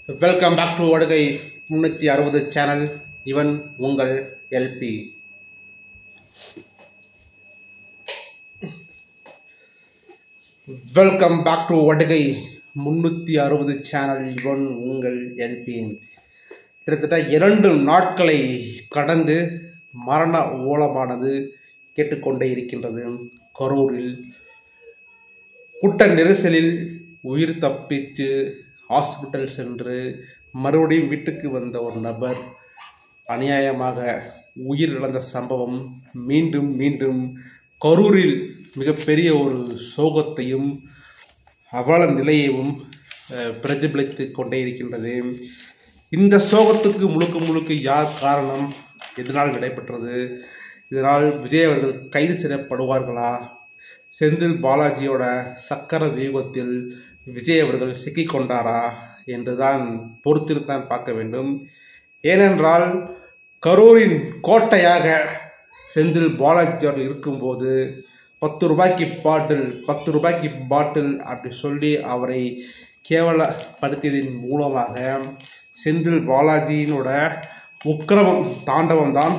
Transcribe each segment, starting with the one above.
Welcome back to Vadugai 360 channel. இவன் உங்கள் LP. Welcome back to Vadugai 360 channel. இவன் உங்கள் எல்பி. கிட்டத்தட்ட 2 நாட்களை கடந்து மரண ஓலமானது கேட்டுக்கொண்டே இருக்கின்றது. கரூரில் கூட்ட நெரிசலில் உயிர் தப்பித்து ஹாஸ்பிட்டல் சென்று மறுபடியும் வீட்டுக்கு வந்த ஒரு நபர் அநியாயமாக உயிரிழந்த சம்பவம் மீண்டும் மீண்டும் கரூரில் மிகப்பெரிய ஒரு சோகத்தையும் அவல நிலையையும் பிரதிபலித்து கொண்டே இருக்கின்றது. இந்த சோகத்துக்கு முழுக்க யார் காரணம்? எதனால் நடைபெற்றது? இதனால் விஜய் அவர்கள் கைது செய்யப்படுவார்களா? செந்தில் பாலாஜியோட சக்கர வியூகத்தில் விஜய் அவர்கள் சிக்கிக்கொண்டாரா என்றுதான் பொறுத்திருத்தான் பார்க்க வேண்டும். ஏனென்றால் கரூரின் கோட்டையாக செந்தில் பாலாஜி அவர்கள் இருக்கும்போது 10 ரூபாய்க்கு பாட்டில் அப்படி சொல்லி அவரை கேவலப்படுத்தியதன் மூலமாக செந்தில் பாலாஜியினோட உக்கிரமம் தாண்டவம் தான்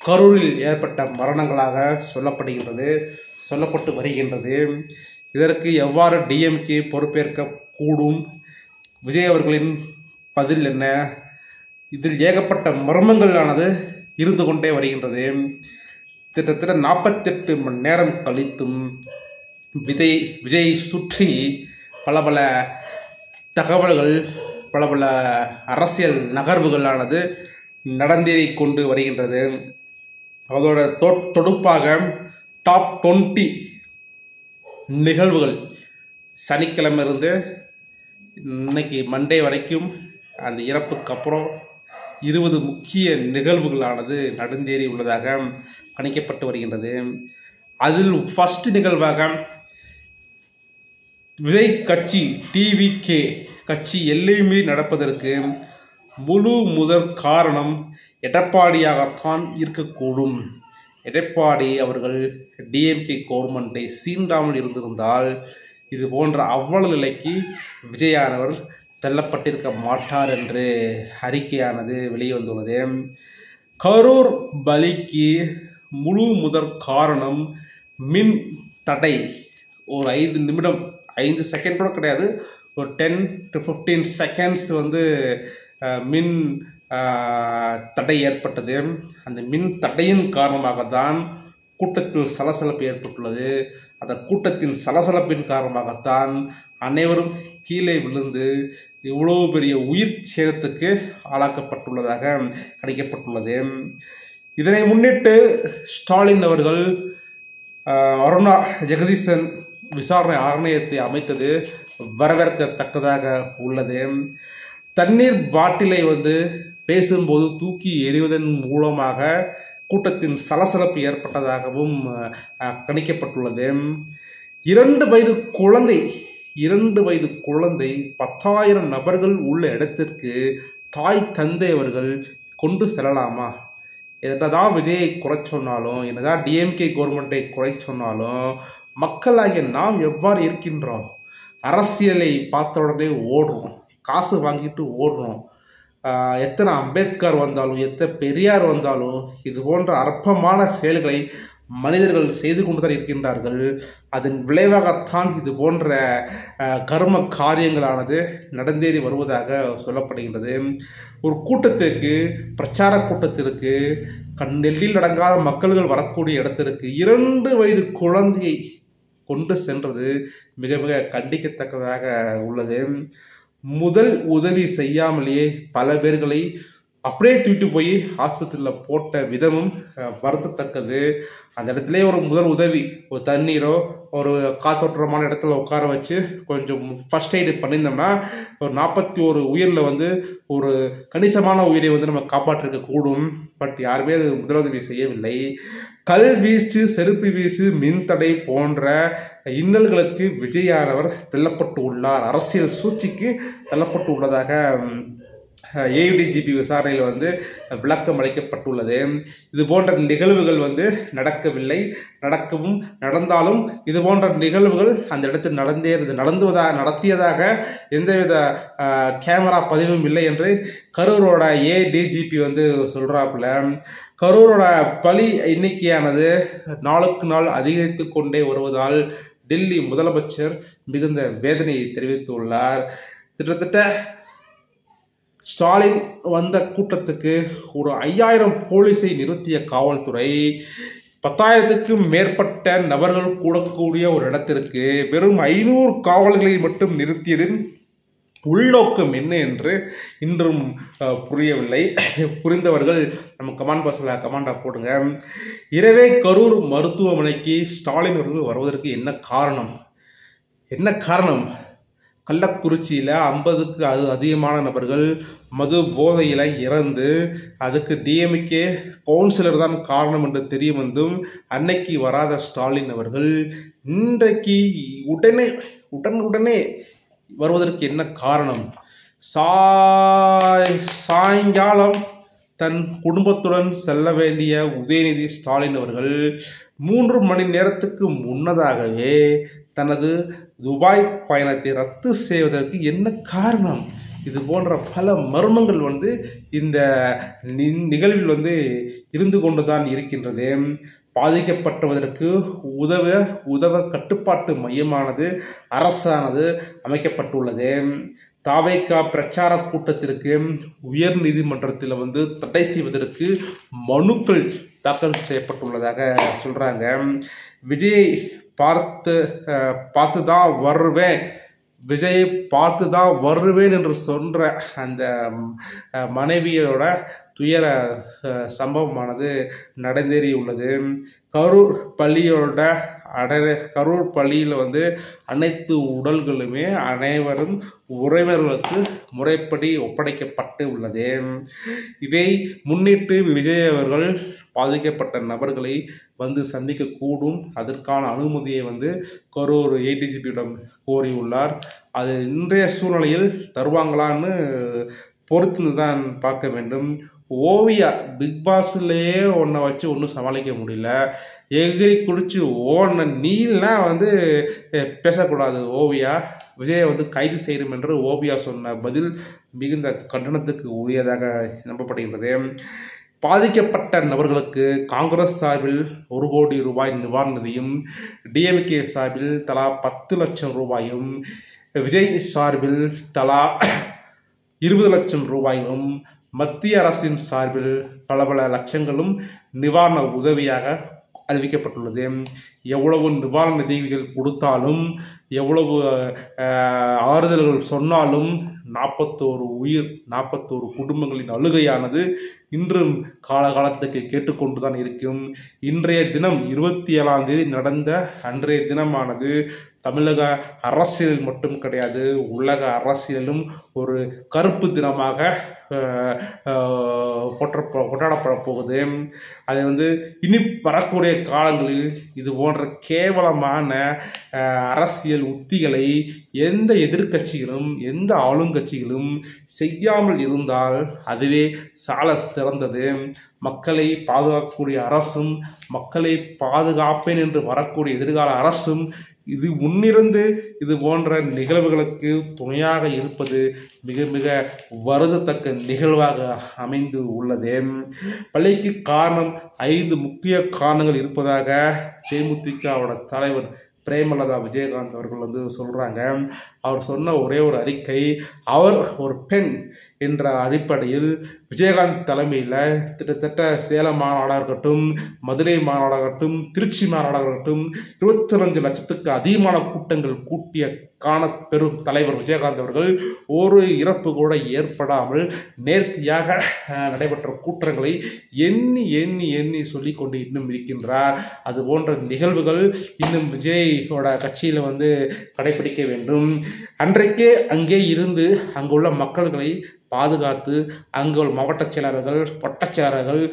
கரூரில் ஏற்பட்ட மரணங்களாக சொல்லப்பட்டு வருகின்றது. இதற்கு எவ்வாறு டிஎம்கே பொறுப்பேற்க கூடும்? விஜய் அவர்களின் பதில் என்ன? இதில் ஏகப்பட்ட மர்மங்களானது இருந்து கொண்டே வருகின்றது. கிட்டத்தட்ட 48 மணி நேரம் கழித்தும் விஜய் சுற்றி பல தகவல்கள், பல அரசியல் நகர்வுகளானது நடந்தேறிக் கொண்டு வருகின்றது. அதோட தொடுப்பாக டாப் 20 நிகழ்வுகள் சனிக்கிழமை இருந்து இன்னைக்கு மண்டே வரைக்கும் அந்த இறப்புக்கு அப்புறம் 20 முக்கிய நிகழ்வுகளானது நடந்தேறி உள்ளதாக கணிக்கப்பட்டு வருகின்றது. அதில் ஃபர்ஸ்ட் நிகழ்வாக விஜய் கட்சி டிவிகே கட்சி எல்லையுமே நடப்பதற்கு முதற் காரணம் எடப்பாடியாகத்தான் இருக்கக்கூடும். எடப்பாடி அவர்கள் டிஎம்கே கவர்மெண்ட்டை சீண்டாமல் இருந்திருந்தால் இது போன்ற அவ்வளவு நிலைக்கு விஜயானவர் தள்ளப்பட்டிருக்க மாட்டார் என்று அறிக்கையானது வெளிவந்துள்ளது. கரூர் பலிக்கு முதற் காரணம் மின் தடை. ஒரு 5 நிமிடம், 5 செகண்ட் கூட கிடையாது, ஒரு 10 to 15 செகண்ட்ஸ் மின் தடை ஏற்பட்டது. அந்த மின் தடையின் காரணமாகத்தான் கூட்டத்தில் சலசலப்பு ஏற்பட்டுள்ளது. அந்த கூட்டத்தின் சலசலப்பின் காரணமாகத்தான் அனைவரும் கீழே விழுந்து இவ்வளவு பெரிய உயிர் சேதத்துக்கு ஆளாக்கப்பட்டுள்ளதாக கணிக்கப்பட்டுள்ளது. இதனை முன்னிட்டு ஸ்டாலின் அவர்கள் அருணா ஜெகதீசன் விசாரணை ஆணையத்தை அமைத்தது வரவேற்கத்தக்கதாக உள்ளது. தண்ணீர் பாட்டிலை பேசும்போது தூக்கி எறிவதன் மூலமாக கூட்டத்தின் சலசலப்பு ஏற்பட்டதாகவும் கணிக்கப்பட்டுள்ளது. 2 வயது குழந்தை 10,000 நபர்கள் உள்ள இடத்திற்கு தாய் தந்தை அவர்கள் கொண்டு செல்லலாமா? என்னதான் விஜயை குறை சொன்னாலும், என்னதான் டிஎம்கே கவர்மெண்ட்டை குறை சொன்னாலும், மக்களாகிய நாம் எவ்வாறு இருக்கின்றோம்? அரசியலை பார்த்த உடனே ஓடுறோம், காசு வாங்கிட்டு ஓடுறோம். எத்தனை அம்பேத்கர் வந்தாலும், எத்தனை பெரியார் வந்தாலும் இது போன்ற அற்பமான செயல்களை மனிதர்கள் செய்து கொண்டுதான் இருக்கின்றார்கள். அதன் விளைவாகத்தான் இது போன்ற கர்ம காரியங்களானது நடந்தேறி வருவதாக சொல்லப்படுகின்றது. ஒரு கூட்டத்திற்கு, பிரச்சார கூட்டத்திற்கு, நெல்லில் அடங்காத மக்கள்கள் வரக்கூடிய இடத்திற்கு 2 வயது குழந்தையை கொண்டு சென்றது மிக கண்டிக்கத்தக்கதாக உள்ளது. முதல் உதவி செய்யாமலேயே பல பேர்களை அப்படியே தூக்கிட்டு போய் ஆஸ்பத்திரியில் போட்ட விதமும் வருத்தத்தக்கது. அந்த இடத்துல ஒரு முதல் உதவி, ஒரு தண்ணீரோ ஒரு காத்தோட்டமான இடத்துல உட்கார வச்சு கொஞ்சம் ஃபர்ஸ்ட் எய்டு பண்ணியிருந்தோம்னா ஒரு 41 உயிரில் ஒரு கணிசமான உயிரை நம்ம காப்பாற்றிருக்க கூடும். பட் யாருமே அது முதலுதவி செய்யவில்லை. கல் வீச்சு, செருப்பு வீச்சு, மின்தடை போன்ற இன்னல்களுக்கு விஜயானவர் தள்ளப்பட்டு உள்ளார். அரசியல் சூழ்ச்சிக்கு தள்ளப்பட்டு உள்ளதாக ஏடிஜிபி விசாரணையில் வந்து விளக்கம் அளிக்கப்பட்டுள்ளது. இது போன்ற நிகழ்வுகள் வந்து நடக்கவில்லை, நடந்தாலும் இது போன்ற நிகழ்வுகள் அந்த இடத்தில் நடத்தியதாக எந்தவித கேமரா பதிவும் இல்லை என்று கரூரோட ஏடிஜிபி வந்து சொல்றாப்புல. கரூரோட பலி எண்ணிக்கையானது நாளுக்கு நாள் அதிகரித்து கொண்டே வருவதால் டெல்லி முதலமைச்சர் மிகுந்த வேதனையை தெரிவித்துள்ளார். கிட்டத்தட்ட ஸ்டாலின் வந்த கூட்டத்துக்கு ஒரு 5000 போலீஸை நிறுத்திய காவல்துறை 10,000க்கும் மேற்பட்ட நபர்கள் கூடக்கூடிய ஒரு இடத்திற்கு வெறும் 500 காவல்களை மட்டும் நிறுத்தியதின் உள்நோக்கம் என்ன என்று இன்றும் புரியவில்லை. புரிந்தவர்கள் நம்ம கமெண்ட் பாக்ஸில் கமெண்டாக போடுங்க. இரவே கரூர் மருத்துவமனைக்கு ஸ்டாலின் அவர்கள் வருவதற்கு என்ன காரணம்? கள்ளக்குறிச்சியில் 50க்கு அதிகமான நபர்கள் மது போதையில் இறந்து அதுக்கு டிஎம்கே கவுன்சிலர் தான் காரணம் என்று தெரிய வந்தும் அன்னைக்கு வராத ஸ்டாலின் அவர்கள் இன்றைக்கு உடனுடனே வருவதற்கு என்ன காரணம்? சாயங்காலம் தன் குடும்பத்துடன் செல்ல வேண்டிய உதயநிதி ஸ்டாலின் அவர்கள் 3 மணி நேரத்துக்கு முன்னதாகவே தனது துபாய் பயணத்தை ரத்து செய்வதற்கு என்ன காரணம்? இது போன்ற பல மர்மங்கள் வந்து இந்த நிகழ்வில் வந்து இருந்து கொண்டுதான் இருக்கின்றது. பாதிக்கப்பட்டவதற்கு உதவ கட்டுப்பாட்டு மையமானது அரசானது அமைக்கப்பட்டுள்ளது. தாவேகா பிரச்சார கூட்டத்திற்கு உயர் நீதிமன்றத்தில் வந்து தடை செய்வதற்கு மனுக்கள் தாக்கல் செய்யப்பட்டுள்ளதாக சொல்றாங்க. விஜயை பார்த்து தான் வருவேன், விஜயை பார்த்து தான் வருவேன் என்று சொல்ற அந்த மனைவியோட துயர சம்பவமானது நடந்தேறியுள்ளது. கரூர் பள்ளியில் வந்து அனைத்து உடல்களுமே அனைவரும் உறவினர்களுக்கு முறைப்படி ஒப்படைக்கப்பட்டு உள்ளது. இதை முன்னிட்டு விஜய் அவர்கள் பாதிக்கப்பட்ட நபர்களை வந்து சந்திக்கக்கூடும், அதற்கான அனுமதியை வந்து கரூர் ஏடிஜிபியிடம் கோரியுள்ளார். அது இன்றைய சூழ்நிலையில் தருவாங்களான்னு பொறுத்து தான் பார்க்க வேண்டும். ஓவியா பிக் பாஸ்லேயே ஒன்றை வச்சு ஒன்றும் சமாளிக்க முடியல. எகிரி குடிச்சு நீலாம் வந்து பேசக்கூடாது. ஓவியா விஜயை வந்து கைது செய்யணும் என்று ஓவியா சொன்ன பதில் மிகுந்த கண்டனத்துக்கு உரியதாக நம்பப்படுகின்றது. பாதிக்கப்பட்ட நபர்களுக்கு காங்கிரஸ் சார்பில் 1 கோடி ரூபாய் நிவாரண நிதியும், டிஎம்கே சார்பில் தலா 10 லட்சம் ரூபாயும், விஜய் சார்பில் தலா 20 லட்சம் ரூபாயும், மத்திய அரசின் சார்பில் பல லட்சங்களும் நிவாரண உதவியாக அறிவிக்கப்பட்டுள்ளது. எவ்வளவு நிவாரண நிதிகள் கொடுத்தாலும், எவ்வளவு ஆறுதல்கள் சொன்னாலும் 41 குடும்பங்களின் அழுகையானது இன்றும் காலகாலத்துக்கு கேட்டுக்கொண்டுதான் இருக்கும். இன்றைய தினம் 27ஆம் தேதி நடந்த அன்றைய தினமானது தமிழக அரசியல் மட்டும் கிடையாது, உலக அரசியலும் ஒரு கருப்பு தினமாக கொண்டாடப்பட போகுது. அதை வந்து இனி வரக்கூடிய காலங்களில் இது போன்ற கேவலமான அரசியல் உத்திகளை எந்த எதிர்கட்சிகளும் எந்த ஆளுங்கட்சிகளும் செய்யாமல் இருந்தால் அதுவே சால சிறந்தது. மக்களை பாதுகாக்கக்கூடிய அரசும், மக்களை பாதுகாப்பேன் என்று வரக்கூடிய எதிர்கால அரசும் இது முன்னிருந்து இது போன்ற நிகழ்வுகளுக்கு துணையாக இருப்பது மிக மிக வருந்தத்தக்க நிகழ்வாக அமைந்து உள்ளது. பள்ளிக்கு காரணம் 5 முக்கிய காரணங்கள் இருப்பதாக தேமுதிகவோட தலைவர் பிரேமலதா விஜயகாந்த் அவர்கள் வந்து சொல்றாங்க. அவர் சொன்ன ஒரே ஒரு அறிக்கை, அவர் ஒரு பெண் என்ற அடிப்படையில் விஜயகாந்த் தலைமையில் கிட்டத்தட்ட சேலம் மாநாடாக இருக்கட்டும், மதுரை மாநாடாக இருக்கட்டும், திருச்சி மாநாடாக இருக்கட்டும் 25 லட்சத்துக்கு அதிகமான கூட்டங்கள் கூட்டிய பெரும் தலைவர் விஜயகாந்த் அவர்கள் ஒரு இறப்பு கூட ஏற்படாமல் நேர்த்தியாக நடைபெற்ற கூட்டங்களை எண்ணி எண்ணி எண்ணி சொல்லிக்கொண்டு இன்னும் இருக்கின்றார். அது போன்ற நிகழ்வுகள் இன்னும் விஜயோட கட்சியில் வந்து கடைபிடிக்க வேண்டும். அன்றைக்கே அங்கே இருந்து அங்குள்ள மக்களை பாதுகாத்து அங்கே உள்ள மாவட்ட செயலாளர்கள், வட்டச் செயலாளர்கள்,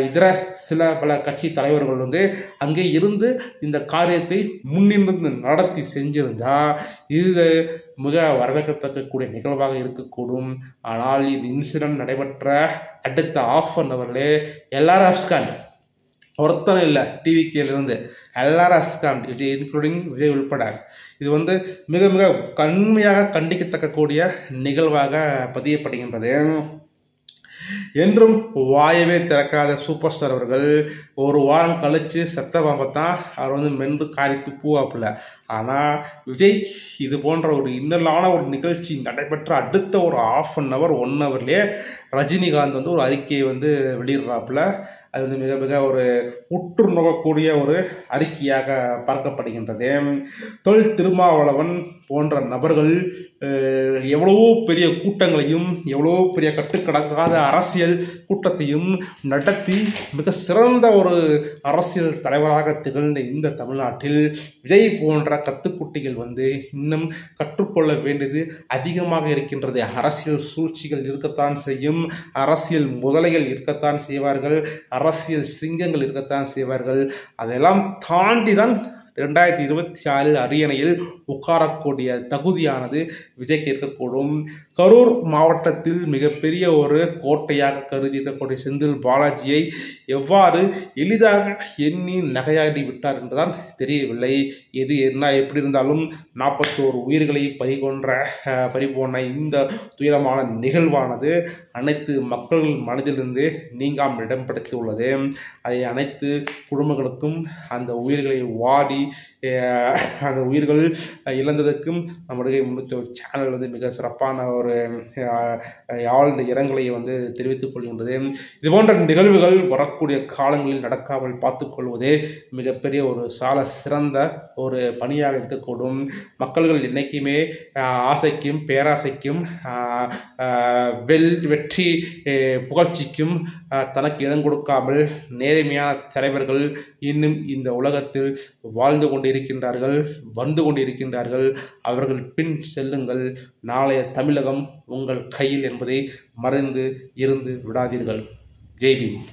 இதர சில பல கட்சி தலைவர்கள் வந்து அங்கே இருந்து இந்த காரியத்தை முன்னிருந்து நடத்தி செஞ்சிருந்தா இது மிக வரவேற்கத்தக்கக்கூடிய நிகழ்வாக இருக்கக்கூடும். ஆனால் இந்த இன்சிடென்ட் நடைபெற்ற அடுத்த ½ அன் ஹவர்லே எல்லாரும் அப்ஸ்காண்ட், ஒருத்தனை இல்லை டிவிக்கிலிருந்து எல்லாரும் அப்ஸ்காண்ட், விஜய் இன்க்ளூடிங் விஜய் உள்பட. இது வந்து மிக மிக கண்மையாக கண்டிக்கத்தக்கக்கூடிய நிகழ்வாக பதியப்படுகின்றது. என்றும் வாயவே திறக்காத சூப்பர் ஸ்டார் அவர்கள் ஒரு வாரம் கழித்து செத்தவங்க தான் அவர் வந்து மென்று காரித்து பூவாப்பில்ல. ஆனால் விஜய் இது போன்ற ஒரு இன்னலான ஒரு நிகழ்ச்சி நடைபெற்ற அடுத்த ஒரு ½ அன் ஹவர் 1 ஹவர்லேயே ரஜினிகாந்த் வந்து ஒரு அறிக்கையை வந்து வெளியிடுறாப்புல. அது வந்து மிக மிக ஒரு உற்று நோக்கக்கூடிய ஒரு அறிக்கையாக பார்க்கப்படுகின்றது. தொல் திருமாவளவன் போன்ற நபர்கள் எவ்வளவோ பெரிய கூட்டங்களையும் எவ்வளவோ பெரிய கட்டுக்கடக்காத அரசியல் கூட்டத்தையும் நடத்தி மிக சிறந்த ஒரு அரசியல் தலைவராக திகழ்ந்த இந்த தமிழ்நாட்டில் விஜய் போன்ற கத்துக்குட்டிகள் வந்து இன்னும் கற்றுக்கொள்ள வேண்டியது அதிகமாக இருக்கின்றது. அரசியல் சூழ்ச்சிகள் இருக்கத்தான் செய்யும், அரசியல் முதலைகள் இருக்கத்தான் செய்வார்கள், அரசியல் சிங்கங்கள் இருக்கத்தான் செய்வார்கள். அதெல்லாம் தாண்டி தான் 2026 அரியணையில் உட்காரக்கூடிய தகுதியானது விஜய்க்கு இருக்கக்கூடும். கரூர் மாவட்டத்தில் மிகப்பெரிய ஒரு கோட்டையாக கருதி இருக்கக்கூடிய செந்தில் பாலாஜியை எவ்வாறு எளிதாக எண்ணி நகையாடி விட்டார் என்றுதான் தெரியவில்லை. எது என்ன எப்படி இருந்தாலும் 41 உயிர்களை பறிபோன இந்த துயரமான நிகழ்வானது அனைத்து மக்கள் மனதிலிருந்து நீங்காமல் இடம் பிடித்துள்ளது. அதை அனைத்து குடும்பங்களுக்கும் அந்த உயிர்களை வாடி அந்த உயிர்கள் இழந்ததற்கும் நம்முடைய முன்னூற்றி சேனல் வந்து மிக சிறப்பான ஒரு ஆழ்ந்த இரங்கலை வந்து தெரிவித்துக் கொள்கின்றது. இது போன்ற நிகழ்வுகள் வரக்கூடிய காலங்களில் நடக்காமல் பார்த்துக்கொள்வதே மிகப்பெரிய ஒரு சால சிறந்த ஒரு பணியாக இருக்கக்கூடும். மக்கள்கள் என்றைக்குமே ஆசைக்கும் பேராசைக்கும் வெற்றி புகழ்ச்சிக்கும் தனக்கு இடம் கொடுக்காமல் நேர்மையான தலைவர்கள் இன்னும் இந்த உலகத்தில் வாழ்ந்து கொண்டிருக்கின்றார்கள், வந்து கொண்டிருக்கின்றார்கள். அவர்கள் பின் செல்லுங்கள். நாளைய தமிழகம் உங்கள் கையில் என்பதை மறந்து இருந்து விடாதீர்கள். ஜெய் பீம்.